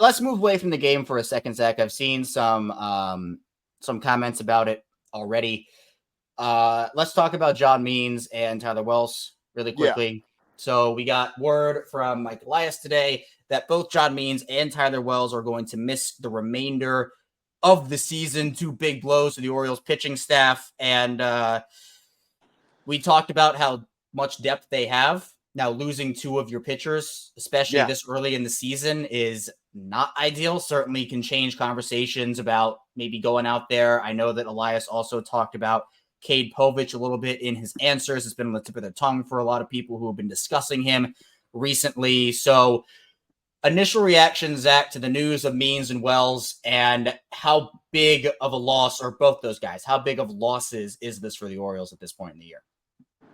let's move away from the game for a second, Zach. I've seen some comments about it already. Let's talk about John Means and Tyler Wells really quickly. Yeah. So we got word from Mike Elias today that both John Means and Tyler Wells are going to miss the remainder of the season. Two big blows to the Orioles pitching staff. And we talked about how much depth they have. Now, losing two of your pitchers, especially this early in the season, is not ideal. Certainly can change conversations about maybe going out there. I know that Elias also talked about Cade Povich a little bit in his answers. It's been on the tip of their tongue for a lot of people who have been discussing him recently. So initial reaction, Zach, to the news of Means and Wells, and how big of a loss are both those guys? How big of losses is this for the Orioles at this point in the year?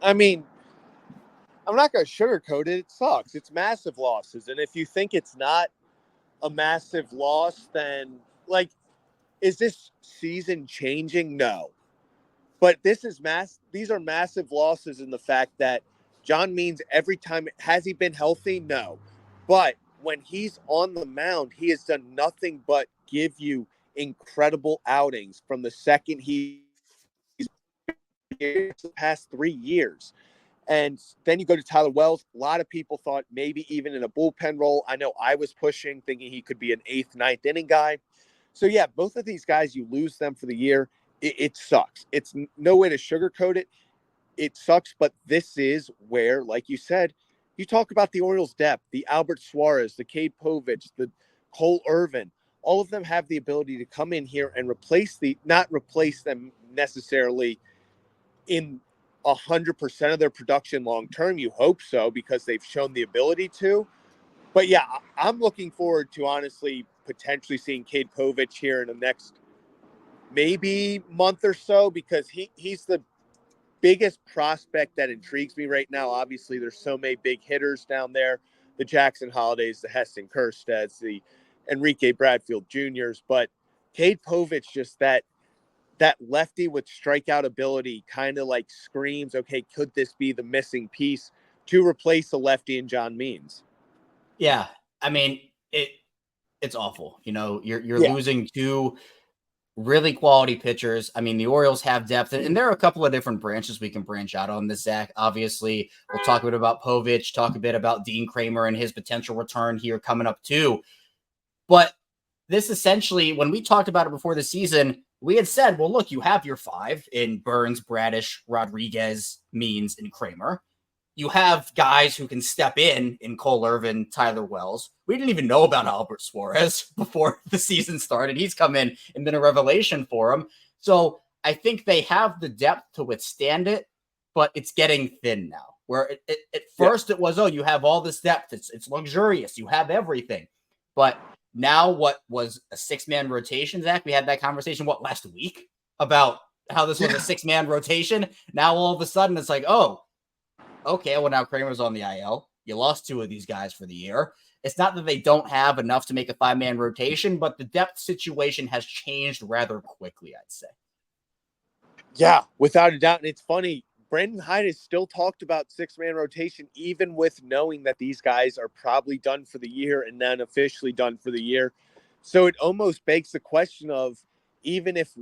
I mean, I'm not going to sugarcoat it. It sucks. It's massive losses. And if you think it's not a massive loss, then, like, is this season changing? No. But these are massive losses in the fact that John Means, every time, has he been healthy? No. But when he's on the mound, he has done nothing but give you incredible outings from the second he's the past 3 years. And then you go to Tyler Wells. A lot of people thought maybe even in a bullpen role. I know I was pushing, thinking he could be an 8th, 9th inning guy. So, yeah, both of these guys, you lose them for the year. It sucks. It's no way to sugarcoat it. It sucks, but this is where, like you said, you talk about the Orioles' depth, the Albert Suarez, the Cade Povich, the Cole Irvin. All of them have the ability to come in here and not replace them necessarily in 100% of their production long term. You hope so, because they've shown the ability to. But yeah, I'm looking forward to honestly potentially seeing Cade Povich here in the next maybe month or so, because he's the biggest prospect that intrigues me right now. Obviously, there's so many big hitters down there, the Jackson Holidays, the Heston Kjersteds, the Enrique Bradfield Juniors, but Cade Povich, just that lefty with strikeout ability kind of like screams, okay, could this be the missing piece to replace the lefty in John Means? Yeah. I mean, it's awful. You know, you're losing two really quality pitchers. I mean, the Orioles have depth, and there are a couple of different branches we can branch out on this, Zach. Obviously, we'll talk a bit about Povich, talk a bit about Dean Kramer and his potential return here coming up too. But this essentially, when we talked about it before the season, we had said, well, look, you have your 5 in Burns, Bradish, Rodriguez, Means, and Kramer. You have guys who can step in Cole Irvin, Tyler Wells. We didn't even know about Albert Suarez before the season started. He's come in and been a revelation for him. So I think they have the depth to withstand it, but it's getting thin now. Where at first it was, oh, you have all this depth. It's luxurious. You have everything. But now what was a 6-man rotation, Zach? We had that conversation, last week about how this was a 6-man rotation. Now all of a sudden it's like, oh, okay, well, now Kramer's on the IL. You lost 2 of these guys for the year. It's not that they don't have enough to make a 5-man rotation, but the depth situation has changed rather quickly, I'd say. Yeah, without a doubt. And it's funny, Brandon Hyde has still talked about 6-man rotation, even with knowing that these guys are probably done for the year and then officially done for the year. So it almost begs the question of, even if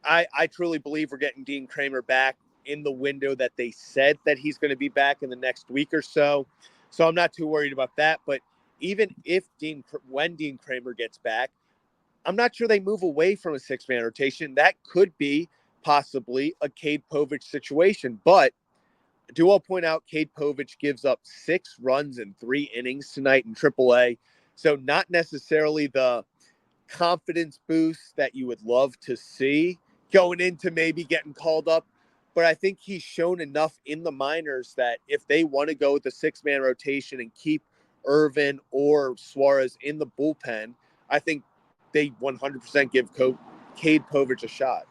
I truly believe we're getting Dean Kramer back in the window that they said that he's going to be back in the next week or so. So I'm not too worried about that. But even when Dean Kramer gets back, I'm not sure they move away from a 6-man rotation. That could be possibly a Cade Povich situation. But I do want to point out, Cade Povich gives up 6 runs in 3 innings tonight in AAA. So not necessarily the confidence boost that you would love to see going into maybe getting called up. But I think he's shown enough in the minors that if they want to go with the 6-man rotation and keep Irvin or Suarez in the bullpen, I think they 100% give Cade Povich a shot.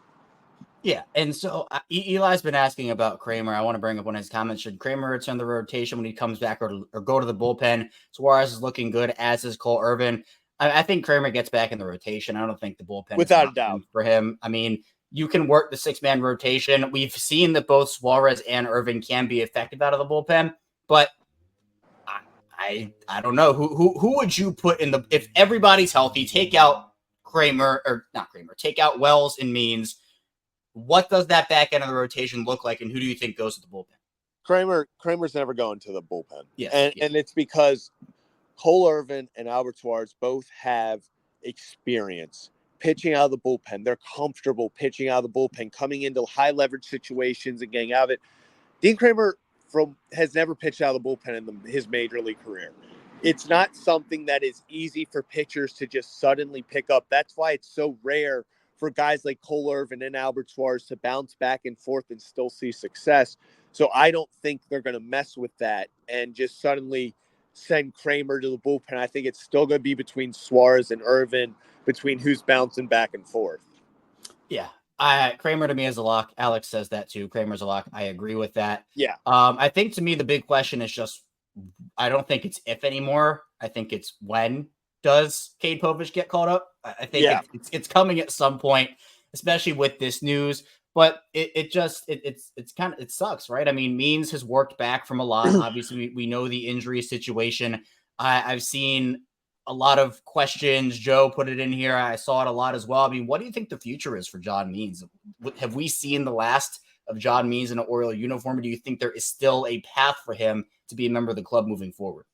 Yeah, and so Eli's been asking about Kramer. I want to bring up one of his comments. Should Kramer return the rotation when he comes back or go to the bullpen? Suarez is looking good, as is Cole Irvin. I think Kramer gets back in the rotation. I don't think the bullpen without a doubt for him. I mean, you can work the 6-man rotation. We've seen that both Suarez and Irvin can be effective out of the bullpen, but I don't know who would you put in the if everybody's healthy, take out Kramer or not Kramer, take out Wells and Means. What does that back end of the rotation look like, and who do you think goes to the bullpen? Kramer's never going to the bullpen. Yes, and it's because Cole Irvin and Albert Suarez both have experience pitching out of the bullpen. They're comfortable pitching out of the bullpen, coming into high leverage situations and getting out of it. Dean Kramer has never pitched out of the bullpen in his major league career. It's not something that is easy for pitchers to just suddenly pick up. That's why it's so rare for guys like Cole Irvin and Albert Suarez to bounce back and forth and still see success. So I don't think they're going to mess with that and just suddenly send Kramer to the bullpen. I think it's still going to be between Suarez and Irvin, between who's bouncing back and forth. Yeah. Kramer to me is a lock. Alex says that too. Kramer's a lock. I agree with that. Yeah. I think to me, the big question is just, I don't think it's if anymore. I think it's when does Cade Povich get called up? I think it's coming at some point, especially with this news. But it sucks, right? I mean, Means has worked back from a lot. Obviously, we know the injury situation. I've seen a lot of questions. Joe put it in here. I saw it a lot as well. I mean, what do you think the future is for John Means? Have we seen the last of John Means in an Oriole uniform? Or do you think there is still a path for him to be a member of the club moving forward?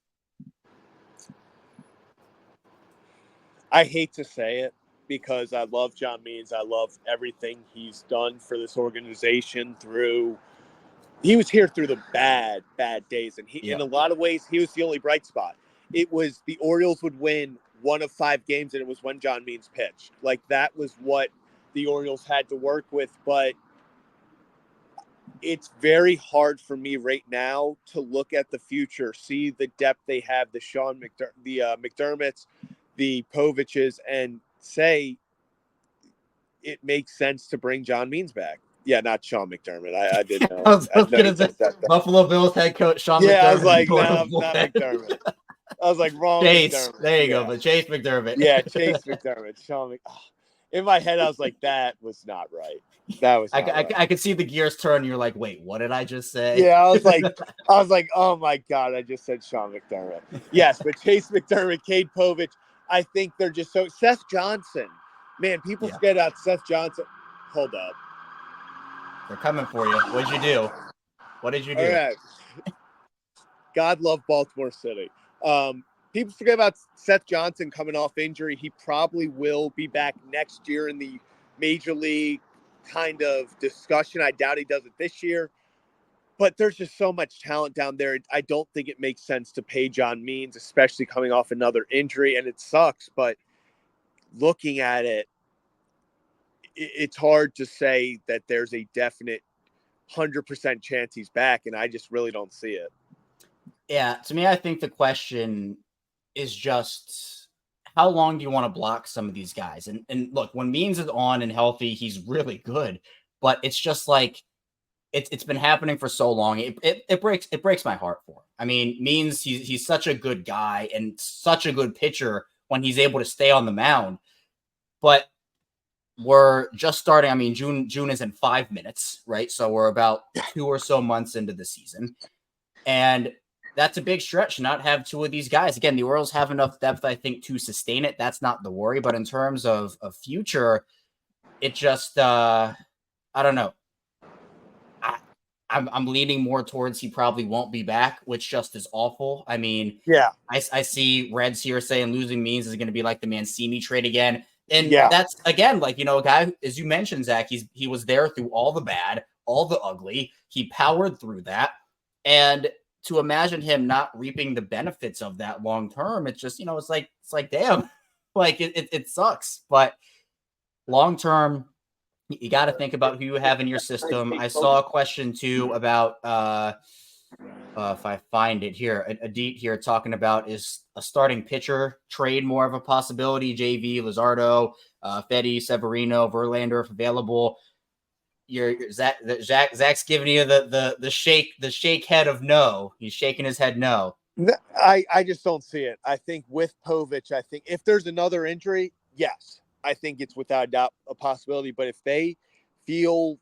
I hate to say it because I love John Means. I love everything he's done for this organization he was here through the bad days. And in a lot of ways, he was the only bright spot. It was the Orioles would win 1 of 5 games, and it was when John Means pitched. Like, that was what the Orioles had to work with. But it's very hard for me right now to look at the future, see the depth they have, the McDermotts, the Poviches, and say it makes sense to bring John Means back. Yeah, not Sean McDermott. I didn't know. I was going to say Buffalo Bills head coach Sean McDermott. Yeah, I was like, no, not McDermott. I was like, wrong Chase. McDermott. There you go, but Chase McDermott. Yeah, Chase McDermott. In my head, I was like, that was not right. That was I could see the gears turn. You're like, wait, what did I just say? Yeah, I was like, oh my God, I just said Sean McDermott. Yes, but Chase McDermott, Cade Povich, I think they're just so. Seth Johnson, man, people forget about Seth Johnson. Hold up. They're coming for you. What'd you do? What did you do? All right. God love Baltimore City. People forget about Seth Johnson coming off injury. He probably will be back next year in the major league kind of discussion. I doubt he does it this year. But there's just so much talent down there. I don't think it makes sense to pay John Means, especially coming off another injury. And it sucks. But looking at it, it's hard to say that there's a definite 100% chance he's back. And I just really don't see it. Yeah, to me, I think the question is just how long do you want to block some of these guys? And look, when Means is on and healthy, he's really good. But it's just like it's been happening for so long. It breaks my heart for him. I mean, Means he's such a good guy and such a good pitcher when he's able to stay on the mound. But we're just starting. I mean, June is in 5 minutes, right? So we're about 2 or so months into the season. And that's a big stretch to not have 2 of these guys. Again, the Orioles have enough depth, I think, to sustain it. That's not the worry. But in terms of future, it just, I don't know. I'm leaning more towards he probably won't be back, which just is awful. I mean, I see Reds here saying losing Means is going to be like the Mancini trade again. And that's, again, like, a guy, as you mentioned, Zach, he was there through all the bad, all the ugly. He powered through that. And to imagine him not reaping the benefits of that long term, it's just, it's like, damn, like it sucks. But long term, you got to think about who you have in your system. I saw a question too about if I find it here, Adit here talking about is a starting pitcher trade more of a possibility? JV, Luzardo, Fetty, Severino, Verlander if available. Zach's giving you the shake head of no. He's shaking his head no. I just don't see it. I think with Povich, I think if there's another injury, yes, I think it's without a doubt a possibility. But if they feel,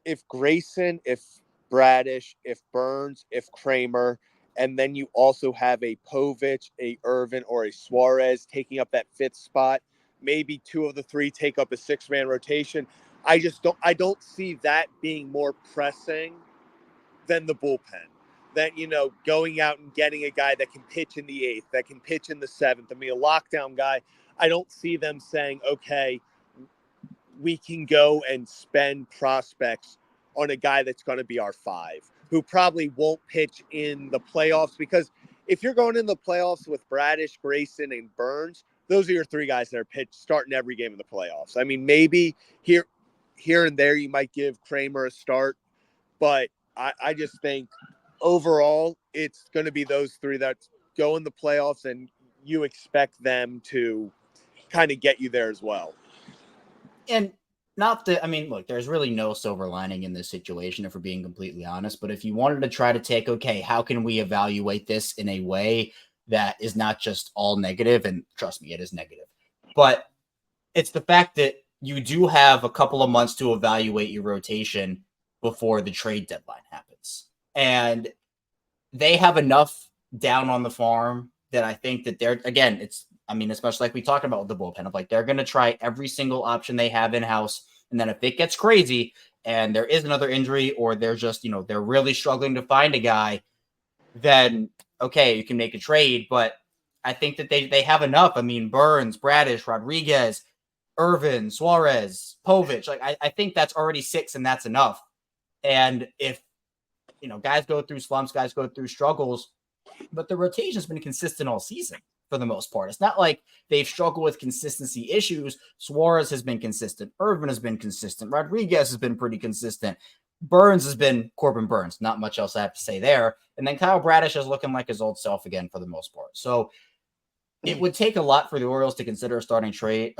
if Grayson, if Bradish, if Burns, if Kramer, and then you also have a Povich, a Irvin, or a Suarez taking up that fifth spot. Maybe two of the three take up a six-man rotation. I don't see that being more pressing than the bullpen. That, going out and getting a guy that can pitch in the eighth, that can pitch in the seventh, I mean, a lockdown guy. I don't see them saying, okay, we can go and spend prospects on a guy that's going to be our five, who probably won't pitch in the playoffs. Because if you're going in the playoffs with Bradish, Grayson, and Burns, those are your three guys that are starting every game in the playoffs. I mean, maybe here and there you might give Kramer a start, but I just think overall it's going to be those three that go in the playoffs, and you expect them to kind of get you there as well. And look, there's really no silver lining in this situation, if we're being completely honest. But if you wanted to try to take, okay, how can we evaluate this in a way that is not just all negative? And trust me, it is negative. But it's the fact that you do have a couple of months to evaluate your rotation before the trade deadline happens. And they have enough down on the farm that I think that especially like we talked about with the bullpen, of like, they're going to try every single option they have in-house. And then if it gets crazy and there is another injury, or they're just, they're really struggling to find a guy, then okay, you can make a trade. But I think that they have enough. I mean, Burns, Bradish, Rodriguez, Irvin, Suarez, Povich. Like, I think that's already six, and that's enough. And if, guys go through slumps, guys go through struggles, but the rotation has been consistent all season for the most part. It's not like they've struggled with consistency issues. Suarez has been consistent. Irvin has been consistent. Rodriguez has been pretty consistent. Burns has been Corbin Burns. Not much else I have to say there. And then Kyle Bradish is looking like his old self again for the most part. So it would take a lot for the Orioles to consider a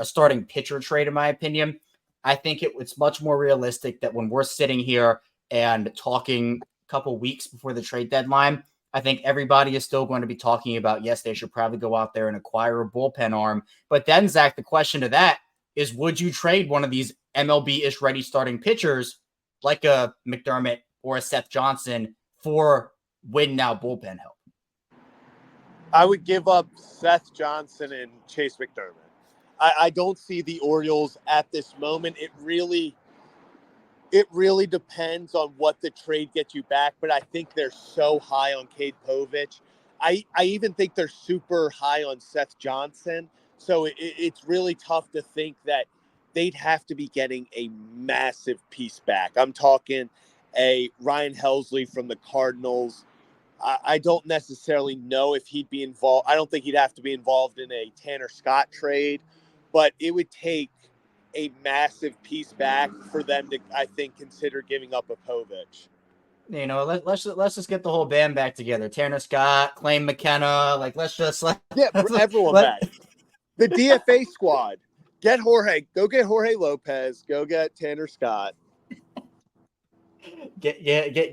starting pitcher trade, in my opinion. I think it's much more realistic that when we're sitting here and talking a couple weeks before the trade deadline, I think everybody is still going to be talking about, yes, they should probably go out there and acquire a bullpen arm. But then, Zach, the question to that is, would you trade one of these MLB-ish ready starting pitchers like a McDermott or a Seth Johnson for win-now bullpen help? I would give up Seth Johnson and Chase McDermott. I don't see the Orioles at this moment. It really depends on what the trade gets you back, but I think they're so high on Cade Povich. I even think they're super high on Seth Johnson. So it's really tough to think that they'd have to be getting a massive piece back. I'm talking a Ryan Helsley from the Cardinals. I don't necessarily know if he'd be involved. I don't think he'd have to be involved in a Tanner Scott trade, but it would take a massive piece back for them to, I think, consider giving up a Povich. Let's just get the whole band back together. Tanner Scott, Clay McKenna, everyone back. The DFA squad. Get Jorge. Go get Jorge Lopez. Go get Tanner Scott. Get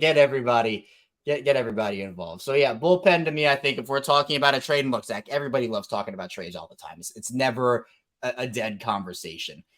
everybody. Get everybody involved. So yeah, bullpen to me, I think if we're talking about a trade, and look, Zach, everybody loves talking about trades all the time. It's never a dead conversation.